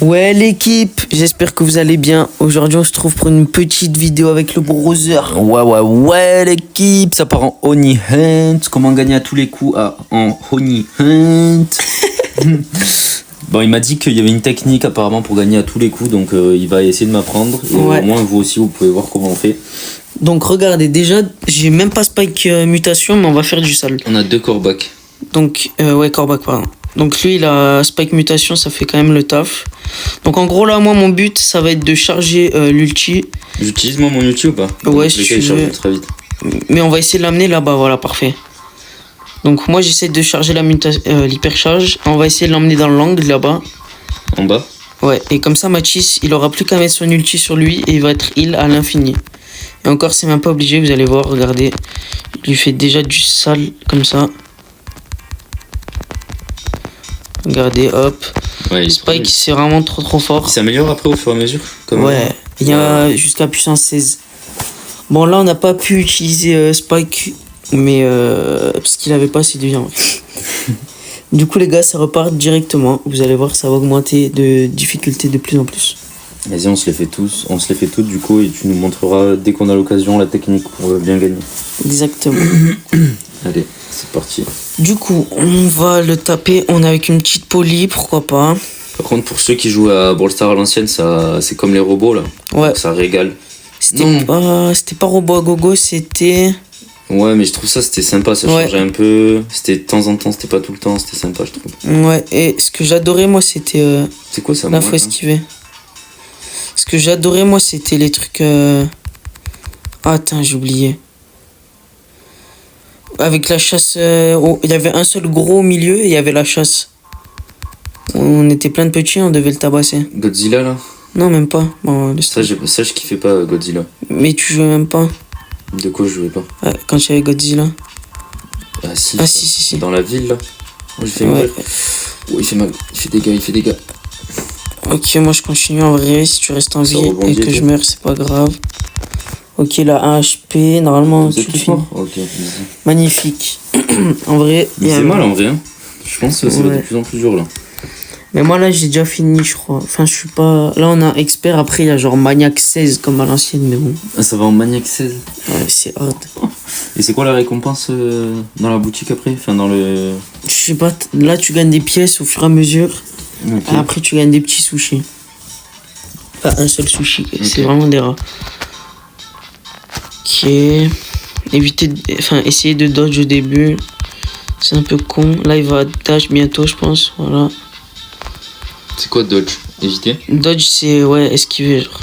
Ouais l'équipe, j'espère que vous allez bien. Aujourd'hui on se trouve pour une petite vidéo avec le browser. Ouais l'équipe, ça part en Honey Hunt. Comment gagner à tous les coups en Honey Hunt. Bon, il m'a dit qu'il y avait une technique apparemment pour gagner à tous les coups, donc il va essayer de m'apprendre. Et Ouais. au moins vous aussi vous pouvez voir comment on fait. Donc regardez, déjà j'ai même pas spike mutation mais on va faire du sale. On a 2 corbacs. Donc ouais Corbac pardon. Donc lui il a spike mutation, ça fait quand même le taf. Donc en gros là moi mon but ça va être de charger l'ulti. J'utilise moi mon outil ou pas? Ouais, Dans si tous les tu cas, il charge veux. très vite. Mais on va essayer de l'amener là-bas, voilà parfait. Donc moi j'essaie de charger l'hypercharge. On va essayer de l'emmener dans l'angle là-bas. En bas. Ouais, et comme ça Mathis il aura plus qu'à mettre son ulti sur lui et il va être heal à l'infini. Et encore c'est même pas obligé, vous allez voir, regardez. Il lui fait déjà du sale comme ça. Regardez, hop. Ouais, il Spike c'est vraiment trop fort. Il s'améliore après au fur et à mesure comme... Ouais, il y a jusqu'à puissance 16. Bon là on n'a pas pu utiliser Spike, mais parce qu'il avait pas assez de viande. Du coup les gars ça repart directement. Vous allez voir ça va augmenter de difficulté de plus en plus. Vas-y, on se les fait tous, on se les fait toutes du coup, et tu nous montreras dès qu'on a l'occasion la technique pour bien gagner. Exactement. Allez, c'est parti. Du coup on va le taper, on est avec une petite poly, pourquoi pas. Par contre, pour ceux qui jouent à Brawl Stars à l'ancienne, ça, c'est comme les robots là. Ouais. Donc, ça régale. C'était pas robot à gogo, c'était... Ouais, mais je trouve ça c'était sympa, ça Ouais. changeait un peu. C'était de temps en temps, c'était pas tout le temps, c'était sympa, je trouve. Ouais, et ce que j'adorais moi c'était... C'est quoi ça? Là moi, faut esquiver. Ce que j'adorais moi c'était les trucs... Ah attends j'ai oublié. Avec la chasse... il y avait un seul gros au milieu et il y avait la chasse. On était plein de petits, on devait le tabasser. Godzilla là? Non même pas. Bon, Ça, je kiffais pas Godzilla. Mais tu jouais même pas. De quoi je jouais pas? Ouais, quand il y avait Godzilla. Ah si. Ah si. Dans la ville là. Moi j'ai fait Ouais. mal. Oh, il fait mal, il fait dégâts. Ok, moi je continue en vrai. Si tu restes en Ça vie et rebondit, que je toi. meurs, c'est pas grave. Ok, là 1 HP. Normalement, Vous tu êtes le tous finis. morts? Ok, vas-y. Magnifique. En vrai, Il fait mal en vrai, hein. Je pense que ça va Ouais. de plus en plus dur là. Mais moi là, j'ai déjà fini, je crois. Enfin, je suis pas. Là, on a expert. Après, il y a genre Maniac 16 comme à l'ancienne, mais bon. Ah, ça va en Maniac 16. Ouais, c'est hard. Et c'est quoi la récompense dans la boutique après? Enfin, dans le. Je sais pas, là, tu gagnes des pièces au fur et à mesure. Ok. Et après, tu gagnes des petits sushis. Pas un seul sushi, c'est vraiment des rats. Ok. Essayer de dodge au début. C'est un peu con. Là, il va dash bientôt, je pense. Voilà. C'est quoi dodge? Éviter? Dodge, c'est ouais, esquiver. Genre.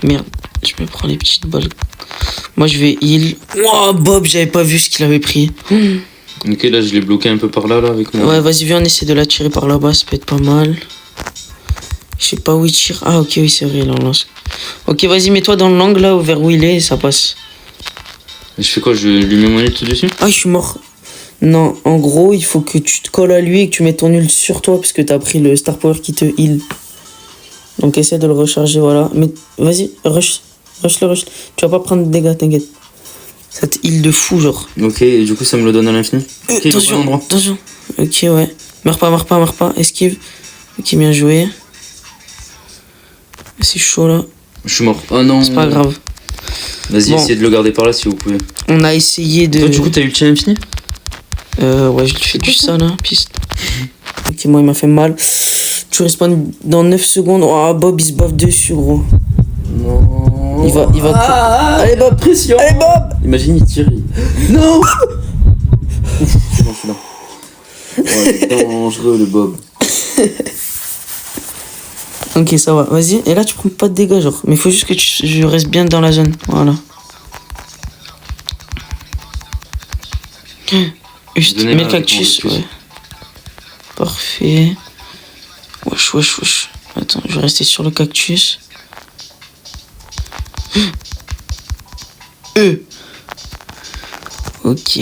Merde, je me prends les petites balles. Moi, je vais heal. Wow, Bob, j'avais pas vu ce qu'il avait pris. Ok, là je l'ai bloqué un peu par là avec moi. Ouais, vas-y, viens, on essaie de la tirer par là-bas, ça peut être pas mal. Je sais pas où il tire. Ah, ok, oui, c'est vrai, là, on lance. Ok, vas-y, mets-toi dans l'angle là, vers où il est, et ça passe. Je fais quoi? Je lui mets mon ult tout dessus? Ah, je suis mort. Non, en gros, il faut que tu te colles à lui et que tu mettes ton ult sur toi parce que t'as pris le Star Power qui te heal. Donc, essaie de le recharger, voilà. Mais vas-y, rush. Tu vas pas prendre de dégâts, t'inquiète. Ça te heal de fou, genre. Ok, et du coup ça me le donne à l'infini? Ok, il est au bon endroit. Attention. Ok, ouais. Meurs pas. Esquive. Ok, bien joué. C'est chaud là. Je suis mort. Oh non. C'est pas grave. Vas-y, Bon. essayez de le garder par là si vous pouvez. On a essayé de. Toi, du coup, t'as ulti à l'infini? Ouais, je lui fais du ça là, piste. Ok, moi il m'a fait mal. Tu respawns dans 9 secondes. Oh, Bob il se baffe dessus, gros. Non. Il va. Allez, Bob, pression. Allez, Bob. Imagine, il tire. Non. C'est bon, je suis là. Ouais, il est dangereux le Bob. Ok, ça va. Vas-y. Et là, tu prends pas de dégâts, genre. Mais faut juste que je reste bien dans la zone. Voilà. Juste, Donnez-la mets le avec cactus. mon cactus. Ouais. Parfait. Wesh. Attends, je vais rester sur le cactus. Ok.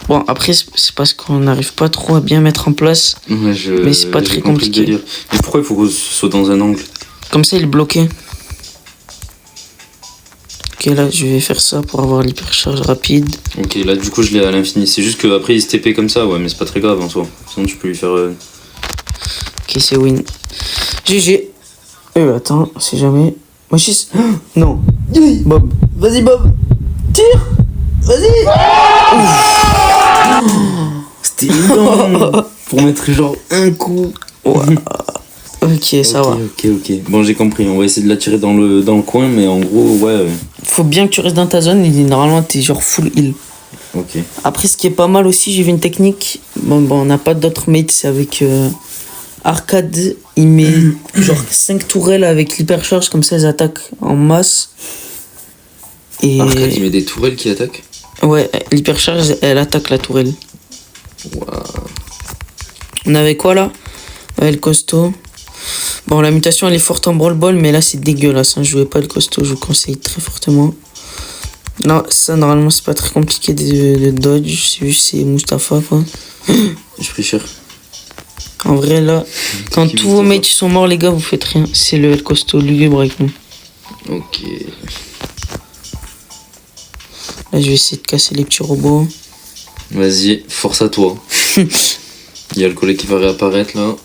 Bon, après, c'est parce qu'on n'arrive pas trop à bien mettre en place. Ouais, Mais c'est pas j'ai très compris le compliqué. délire. Mais pourquoi il faut qu'on soit dans un angle? Comme ça, il est bloqué. Ok, là, je vais faire ça pour avoir l'hypercharge rapide. Ok, là du coup je l'ai à l'infini. C'est juste qu'après il se TP comme ça, ouais, mais c'est pas très grave en soi. Sinon tu peux lui faire. Ok, c'est win. GG. Attends, c'est jamais. Moi, je suis... Non. Bob. Vas-y, Bob. Tire. Vas-y. C'était énorme. Pour mettre genre un coup. Ouais. Ok, ça va. Ok. Bon, j'ai compris. On va essayer de la tirer dans le coin, mais en gros, ouais. Faut bien que tu restes dans ta zone et normalement, t'es genre full heal. Ok. Après, ce qui est pas mal aussi, j'ai vu une technique. Bon, on n'a pas d'autres mates, c'est avec Arcade. Il met genre 5 tourelles avec l'hypercharge, comme ça, elles attaquent en masse. Et Arcade, il met des tourelles qui attaquent. ouais, l'hypercharge, elle attaque la tourelle. Waouh. On avait quoi là? Le costaud. Bon, la mutation elle est forte en brawl-ball, mais là c'est dégueulasse. Hein. Je jouais pas le costaud, je vous conseille très fortement. Non, ça normalement c'est pas très compliqué de dodge. C'est juste c'est Mustapha quoi. J'ai pris cher. En vrai là, quand tous vos mates sont morts, les gars, vous faites rien. C'est le costaud lugubre avec nous. Ok. Là je vais essayer de casser les petits robots. Vas-y, force à toi. Il y a le collègue qui va réapparaître là.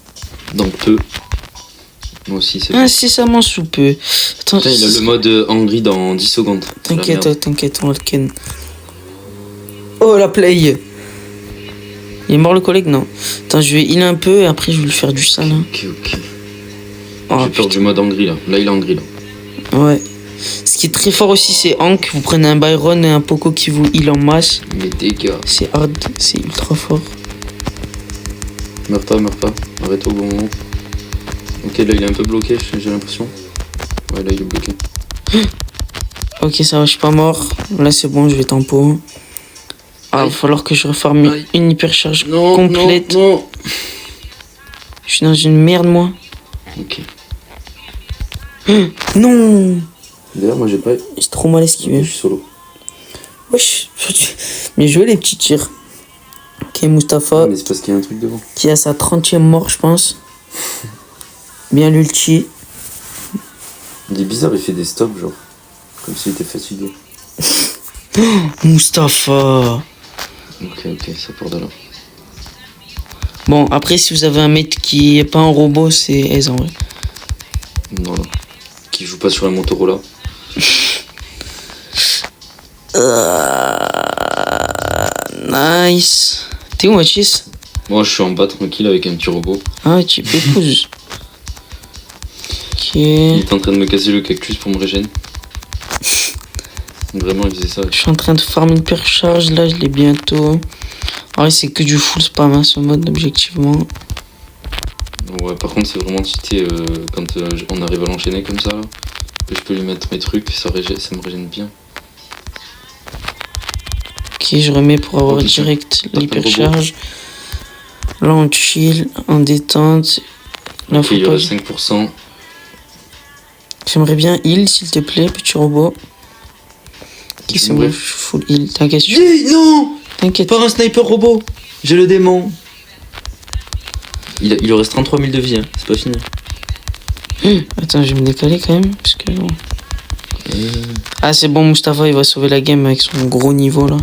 Dans peu. Moi aussi, c'est bon. Incessamment sous peu. Attends, Putain, il a le mode Angry dans 10 secondes. T'inquiète, on va le ken. Oh la play. Il est mort le collègue? Non. Attends, je vais heal un peu et après je vais lui faire du sale. Hein. Ok. Oh, J'ai peur du mode Angry là. Là, il est Angry là. Ouais. Ce qui est très fort aussi, c'est Hank. Vous prenez un Byron et un Poco qui vous heal en masse. Mais dégâts. C'est hard, c'est ultra fort. Meurs pas. Arrête au bon moment. Ok, là, il est un peu bloqué, j'ai l'impression. Ouais, là, il est bloqué. Ok, ça va, je suis pas mort. Là, c'est bon, je vais tempo. Ah, il va falloir que je refarme une hypercharge complète. Non. Je suis dans une merde, moi. Ok. Non. D'ailleurs, moi, j'ai pas. J'ai trop mal esquivé. Ok, je suis solo. Wesh. Mais jouer les petits tirs. Ok, Mustapha. Mais c'est parce qu'il y a un truc devant. Qui a sa 30e mort, je pense. Bien l'ulti. Il est bizarre, il fait des stops, genre. Comme s'il était fatigué. Mustapha. Ok, ça part de là. Bon, après, si vous avez un mate qui est pas un robot, c'est aise en vrai. Non, là. Qui joue pas sur un Motorola. Nice. T'es où, Mathis? Moi, je suis en bas tranquille avec un petit robot. Ah, tu pépouses. Ok. Il est en train de me casser le cactus pour me régénérer. Vraiment, il faisait ça. Je suis en train de farmer une hypercharge, là, je l'ai bientôt. En vrai, c'est que du full spam, hein, ce mode, objectivement. Ouais, par contre, c'est vraiment cheaté quand on arrive à l'enchaîner comme ça. Là, que je peux lui mettre mes trucs, ça me régène bien. Ok, je remets pour avoir Ok, direct l'hypercharge. Là, on chill, en détente. Là, Ok, faut il y pas... aura 5%. J'aimerais bien heal, s'il te plaît, petit robot. Qui c'est moi, je suis full heal. T'inquiète. Non! T'inquiète. Pas un sniper robot! J'ai le démon! Il lui reste 33 000 de vie, hein. C'est pas fini. Attends, je vais me décaler quand même. Parce que bon. Ah, c'est bon, Mustapha, il va sauver la game avec son gros niveau là.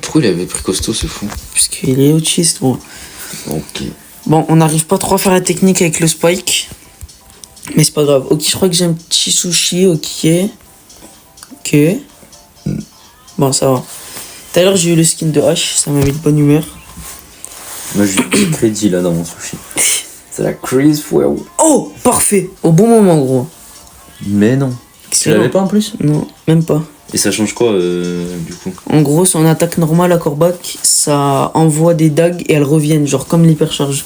Pourquoi il avait pris costaud, c'est fou? Puisqu'il est autiste, bon. Ok. Bon, on n'arrive pas trop à faire la technique avec le spike. Mais c'est pas grave. Ok, je crois que j'ai un petit sushi, ok. Ok. Bon, ça va. Tout à l'heure, j'ai eu le skin de H, ça m'a mis de bonne humeur. Moi, j'ai du crédit là dans mon sushi. C'est la Chris Fuel. Oh, parfait. Au bon moment, gros. Mais non. Tu l'avais pas en plus? Non, même pas. Et ça change quoi du coup? En gros, son attaque normale à Corbac, ça envoie des dagues et elles reviennent, genre comme l'hypercharge.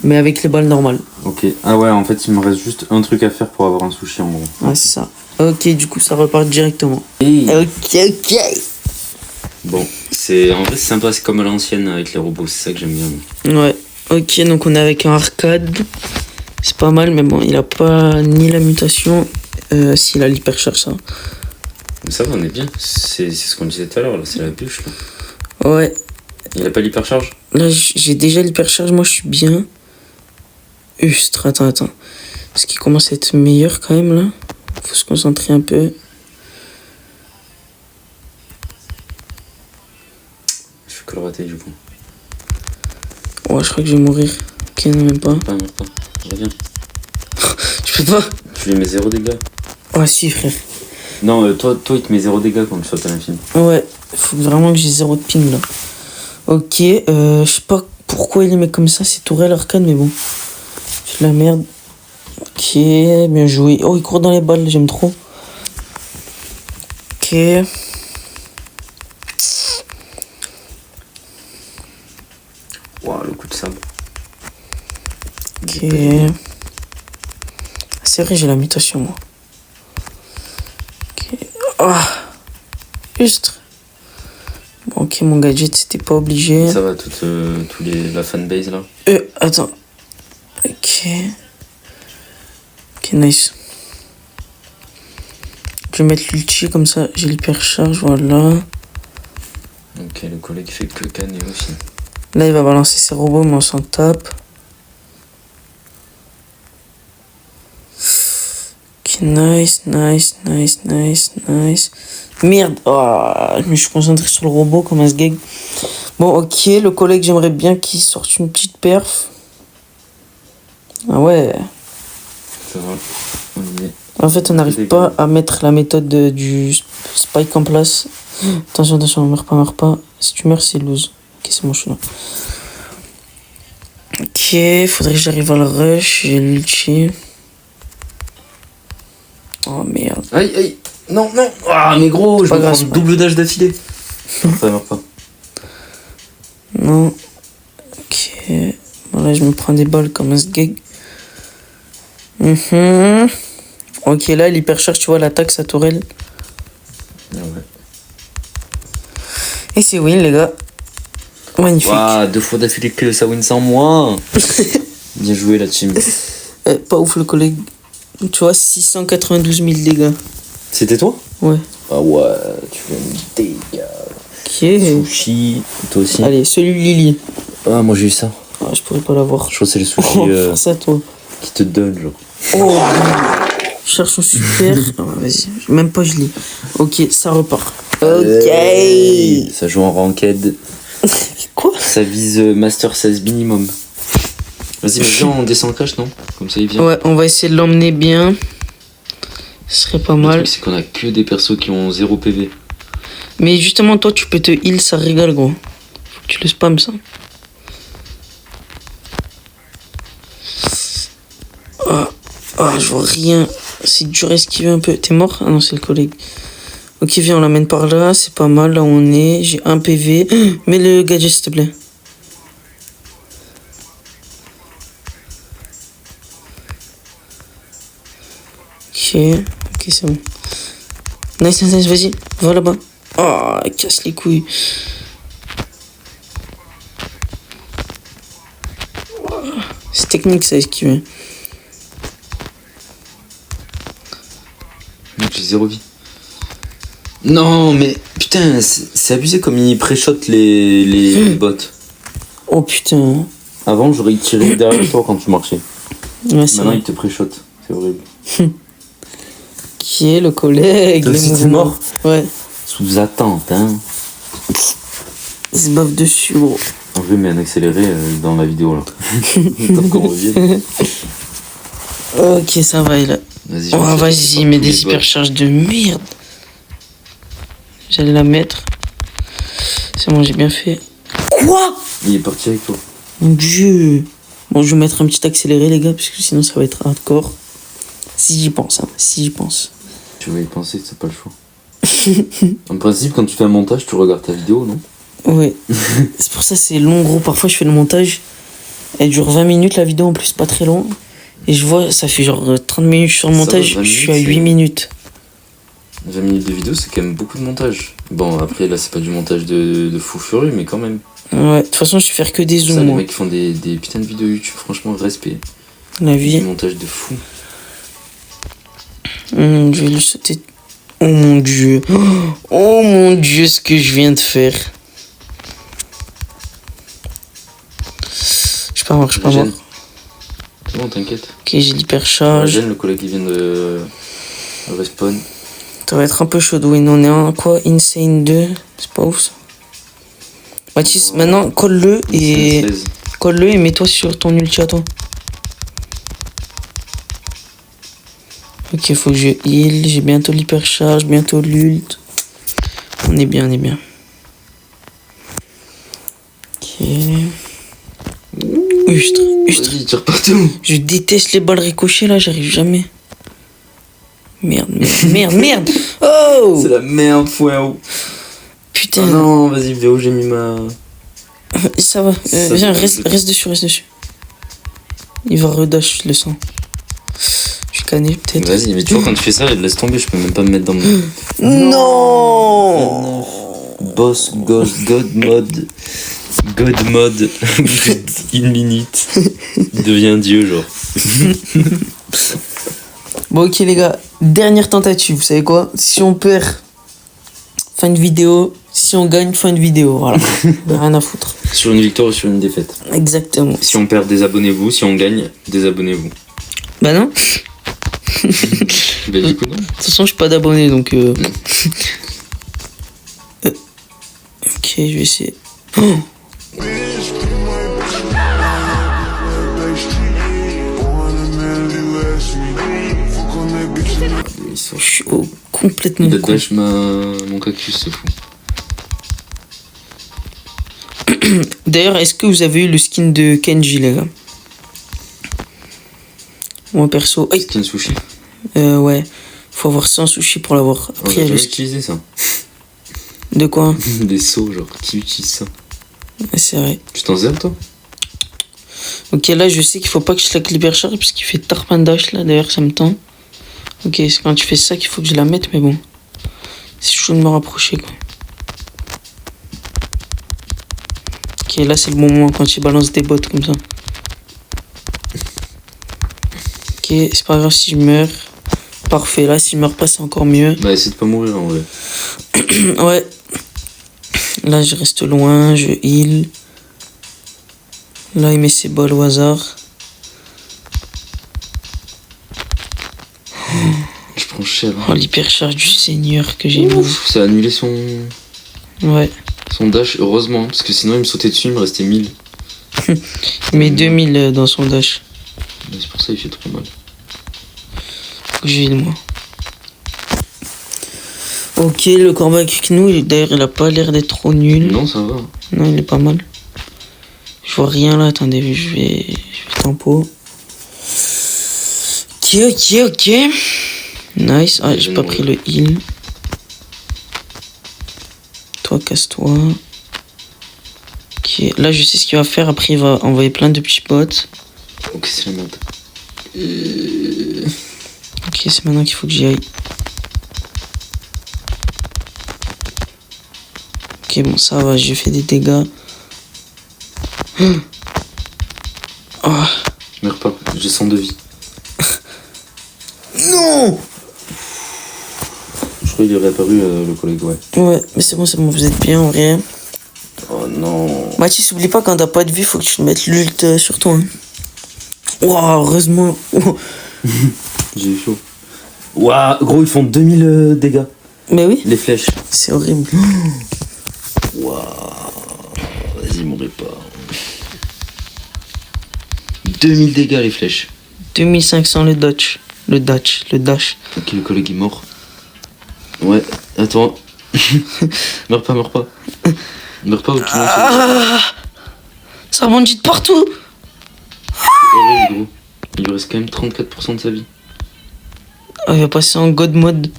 Mais avec les balles normales. Ok. Ah ouais, en fait, il me reste juste un truc à faire pour avoir un sushi en gros. Ah, c'est ça. Ok, du coup, ça repart directement. Hey. Ok. Bon, en vrai, c'est sympa, c'est comme à l'ancienne avec les robots, c'est ça que j'aime bien. Ouais. Ok, donc on est avec un arcade. C'est pas mal, mais bon, il a pas ni la mutation, s'il a l'hypercharge, ça. Mais ça va, on est bien. C'est ce qu'on disait tout à l'heure, là, c'est la bûche là. Ouais. Il a pas l'hypercharge? Là, j'ai déjà l'hypercharge, moi je suis bien. Attends. Parce qu'il commence à être meilleur quand même là. Faut se concentrer un peu. Je suis que le rater du coup. Ouais, je crois que je vais mourir. Ok, non, même pas. Meurs pas. Reviens. Je peux pas. Tu lui mets 0 dégâts. Ah si, frère. Non, toi, il te met 0 dégâts quand tu sautes à l'infini. Ouais, faut vraiment que j'ai 0 de ping là. Ok, je sais pas pourquoi il les met comme ça, c'est tourelle arcane, mais bon. C'est de la merde. Ok, bien joué. Oh, il court dans les balles, j'aime trop. Ok. Waouh, le coup de sable. Ok. C'est vrai, j'ai la mutation, moi. Ok. Ah! Juste. Bon, ok, mon gadget, c'était pas obligé. Ça va, la fanbase là. Attends. Ok. Ok, nice. Je vais mettre l'ulti comme ça, j'ai l'hypercharge, voilà. Ok, le collègue fait que canner aussi. Là, il va balancer ses robots, mais on s'en tape. Ok, nice. Merde, je me suis concentré sur le robot comme un sgeg. Bon, ok, le collègue, j'aimerais bien qu'il sorte une petite perf. Ah ouais. Ça va, on y est. En fait, on n'arrive pas à mettre la méthode du spike en place. Attention, meurs pas. Si tu meurs, c'est lose. Ok, c'est bon, je suis là. Ok, faudrait que j'arrive à le rush. J'ai l'ulti. Oh merde. Aïe. Non. Ah, mais gros, je vais prendre double dash d'affilée. Ça meurt pas. Non. Ok. Voilà, je me prends des balles comme un sgeg. Ok, là, l'hypercharge, tu vois, l'attaque, sa tourelle. Ah ouais. Et c'est win, les gars. Magnifique. Waouh, 2 fois d'affilée que ça win sans moi. Bien joué, la team. Pas ouf, le collègue. Tu vois, 692 000 dégâts. C'était toi? Ouais. Ah ouais, tu fais une dégâts. Ok. Sushi, toi aussi. Allez, celui Lily. Ah, moi j'ai eu ça. Ah, je pourrais pas l'avoir. Je crois que c'est le sushi Force à toi. qui te donne, genre. Oh, je cherche un super. Ah, vas-y, même pas je lis. Ok, ça repart. Ok. Ça joue en ranked. Quoi? Ça vise Master 16 minimum. Vas-y, mais viens, on descend cash, non? Comme ça, il vient. Ouais, on va essayer de l'emmener bien. Ce serait pas Le mal. truc, c'est qu'on a que des persos qui ont 0 PV. Mais justement, toi, tu peux te heal, ça régale, gros. Faut que tu le spams, ça. Je vois rien. C'est dur à esquiver un peu. T'es mort? Ah non, c'est le collègue. Ok, viens, on l'amène par là. C'est pas mal, là où on est. J'ai un PV. Mets le gadget, s'il te plaît. Ok, c'est bon. Nice, vas-y. Va là-bas. Oh, casse les couilles. C'est technique, ça, esquiver. Mec, j'ai 0 vie. Non, mais putain, c'est abusé comme il pré-shot les bots. Oh putain. Avant, j'aurais tiré derrière toi quand tu marchais. Ouais, Maintenant, il te pré-shot. C'est horrible. Qui est le collègue? Toi aussi, t'es mort? Ouais. Sous attente, hein. Il se baffe dessus, gros. En vrai, mais un accéléré dans la vidéo, là. Tant qu'on revienne. Ok, ça va, il a... Vas-y, Oh, vas-y, mets des hypercharges de merde. J'allais la mettre. C'est bon, j'ai bien fait. Quoi? Il est parti avec toi. Mon dieu. Bon, je vais mettre un petit accéléré, les gars, parce que sinon ça va être hardcore. Si j'y pense, hein. Si j'y pense. Tu vas y penser, c'est pas le choix. En principe, quand tu fais un montage, tu regardes ta vidéo, non? Ouais. C'est pour ça c'est long, gros. Parfois, je fais le montage. Elle dure 20 minutes, la vidéo, en plus, pas très long. Et je vois, ça fait genre 30 minutes sur le montage. Va, je suis à 8 minutes. 20 minutes de vidéo, c'est quand même beaucoup de montage. Bon, après, là, c'est pas du montage de fou furieux, mais quand même. Ouais, de toute façon, je vais faire que des zooms. Ça, les moi. mecs qui font des putains de vidéos YouTube, franchement, respect. La vie. Du montage de fou. Je vais lui sauter. Oh mon dieu. Oh mon dieu, ce que je viens de faire. Je suis pas mort. C'est bon, t'inquiète. Ok, j'ai l'hypercharge. Le collègue, il vient de respawn. Ça va être un peu chaud, oui. On est en quoi? Insane 2. C'est pas ouf ça. Mathis, maintenant, colle-le et. Colle-le et mets-toi sur ton ulti à toi. Ok, faut que je heal. J'ai bientôt l'hypercharge, bientôt l'ult. On est bien, on est bien. Ok. Vas-y, tire partout. Je déteste les balles ricochées là, j'arrive jamais. Merde. Oh C'est la merde, frérot. putain. Oh non, vas-y, Véo, j'ai mis ma. Ça va. Viens, reste dessus. Il va redash, je le sens. Je suis canné peut-être. Vas-y, mais tu vois, quand tu fais ça, laisse tomber, je peux même pas me mettre dans mon. Non. Boss, Ghost, God mode. God mode. Une minute. Il devient Dieu, genre. Bon, ok, les gars. Dernière tentative, vous savez quoi? Si on perd, fin de vidéo. Si on gagne, fin de vidéo. Voilà. Rien à foutre. Sur une victoire ou sur une défaite. Exactement. Si on perd, désabonnez-vous. Si on gagne, désabonnez-vous. Bah non. Bah, du coup, non. De toute façon, je suis pas d'abonné donc. Ok, je vais essayer. Oh Ils sont je suis complètement Il a con. dash mon cactus, c'est fou. D'ailleurs, est-ce que vous avez eu le skin de Kenji, les gars? Moi, perso. Aïe. Skin sushi. Ouais. Faut avoir 100 sushis pour l'avoir. On Après, a il y a le jamais skin. utilisé ça. De quoi? Des sauts, genre, qui utilise ça? Ouais, c'est vrai. Tu t'en sers, toi? Ok, là, je sais qu'il faut pas que je slack l'hypercharge parce qu'il fait tarpandash là. D'ailleurs, ça me tend. Ok, c'est quand tu fais ça qu'il faut que je la mette, mais bon. C'est chaud de me rapprocher, quoi. Ok, là, c'est le bon moment quand tu balances des bottes comme ça. Ok, c'est pas grave si je meurs. Parfait, là, si je meurs pas, c'est encore mieux. Bah, essaie de pas mourir en vrai. Ouais. Là, je reste loin, je heal. Là, il met ses balles au hasard. Je prends cher. Oh, l'hypercharge du Seigneur que j'ai mis. Ouf, ça a annulé son Ouais. dash, heureusement, parce que sinon il me sautait dessus, il me restait 1000. Il met 2000 dans son dash. Mais c'est pour ça qu'il fait trop mal. Faut que je heal, moi. Ok, le combat avec nous, d'ailleurs, il a pas l'air d'être trop nul. Non, ça va. Non, il est pas mal. Je vois rien là, attendez, je vais tempo. Ok. Nice. Ah, j'ai pas pris le heal. Toi, casse-toi. Ok, là, je sais ce qu'il va faire. Après, il va envoyer plein de petits bots. Ok, c'est la merde. Ok, c'est maintenant qu'il faut que j'y aille. Ok, bon, ça va, j'ai fait des dégâts. Oh. Meurs pas, j'ai 100 de vie. Non! Je crois qu'il est réapparu, le collègue, ouais. Ouais, mais c'est bon, vous êtes bien en vrai. Oh non. Mathis, oublie pas quand t'as pas de vie, faut que tu mettes l'ult sur toi. Hein. Wow, heureusement. Oh. J'ai eu chaud. Waouh, gros, ils font 2000 dégâts. Mais oui, Les flèches. c'est horrible. Waouh. Vas-y, m'en pas. 2000 dégâts, les flèches. 2500 le dash. Le dash. Ok, le collègue est mort. Ouais, attends. Meurs pas. Meurs pas ou tu Ah, ça rebondit de partout. C'est horrible, gros. Il lui reste quand même 34% de sa vie. Oh, il va passer en God mode.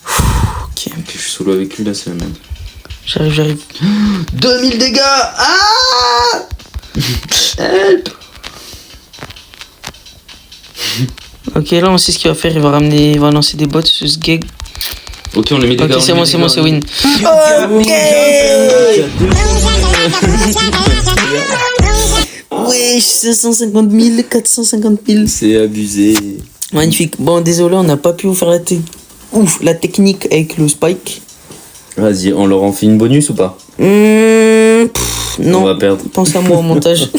Ok, Ok, je suis solo avec lui là, c'est la merde. j'arrive. 2000 dégâts. Ah. Help. Ok, là, on sait ce qu'il va faire. Il va lancer des bots sur ce gag. Ok, on les met dégâts. Ok, c'est bon, c'est win. Wesh, 550 000, 450 000. C'est abusé. Magnifique. Bon, désolé, on n'a pas pu vous faire la technique avec le spike. Vas-y, on leur en fait une bonus ou pas? Non. On va perdre. Pense à moi au montage.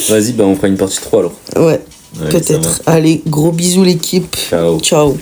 Vas-y, bah on fera une partie 3 alors. Ouais, Ouais, peut-être. ça Allez, gros bisous l'équipe. Ciao. Ciao.